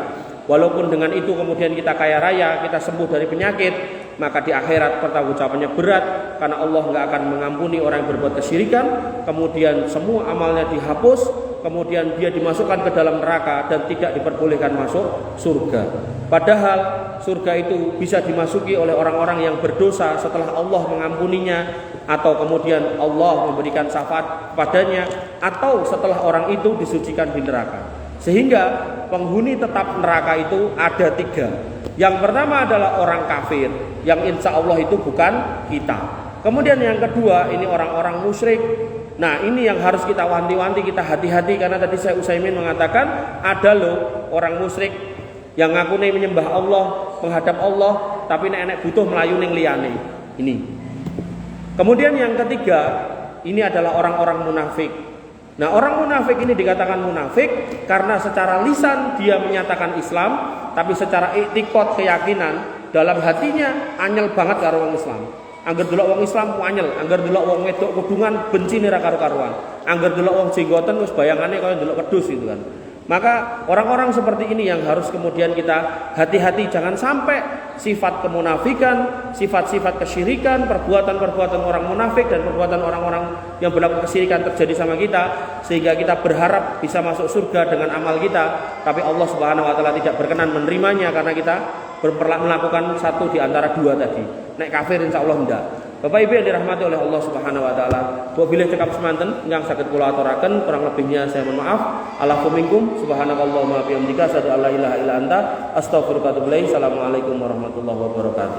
walaupun dengan itu kemudian kita kaya raya, kita sembuh dari penyakit, maka di akhirat pertanggungjawabannya berat, karena Allah nggak akan mengampuni orang yang berbuat kesyirikan. Kemudian semua amalnya dihapus, kemudian dia dimasukkan ke dalam neraka dan tidak diperbolehkan masuk surga. Padahal surga itu bisa dimasuki oleh orang-orang yang berdosa setelah Allah mengampuninya, atau kemudian Allah memberikan syafaat padanya, atau setelah orang itu disucikan di neraka. Sehingga penghuni tetap neraka itu ada 3. Yang pertama adalah orang kafir, yang insya Allah itu bukan kita. Kemudian yang kedua ini orang-orang musyrik. Nah ini yang harus kita wanti-wanti, kita hati-hati, karena tadi saya Utsaimin mengatakan ada loh orang musyrik yang ngaku nih menyembah Allah, menghadap Allah, tapi nek butuh melayu ning liyane. Ini. Kemudian yang ketiga ini adalah orang-orang munafik. Nah orang munafik ini dikatakan munafik karena secara lisan dia menyatakan Islam, tapi secara i'tiqad keyakinan dalam hatinya anyel banget karo wong Islam. Angger delok wong Islam anyel, angger delok wong wedok kudungan bencine ra karo-karuan. Angger delok wong jenggoten wis bayangane kaya delok wedhus gitu kan. Maka orang-orang seperti ini yang harus kemudian kita hati-hati, jangan sampai sifat kemunafikan, sifat-sifat kesyirikan, perbuatan-perbuatan orang munafik dan perbuatan orang-orang yang berlaku kesyirikan terjadi sama kita, sehingga kita berharap bisa masuk surga dengan amal kita, tapi Allah Subhanahu wa taala tidak berkenan menerimanya karena kita melakukan satu di antara 2 tadi. Nek kafir insyaallah enggak. Bapak Ibu yang dirahmati oleh Allah Subhanahu wa taala, wabillahi cekap semanten ingkang saged kula aturaken, kurang lebihnya saya mohon maaf. Alaikum minkum subhanakallahumma wa bihamdika asyhadu an la ilaha illa anta astaghfiruka wa atubu ilaik. Assalamualaikum warahmatullahi wabarakatuh.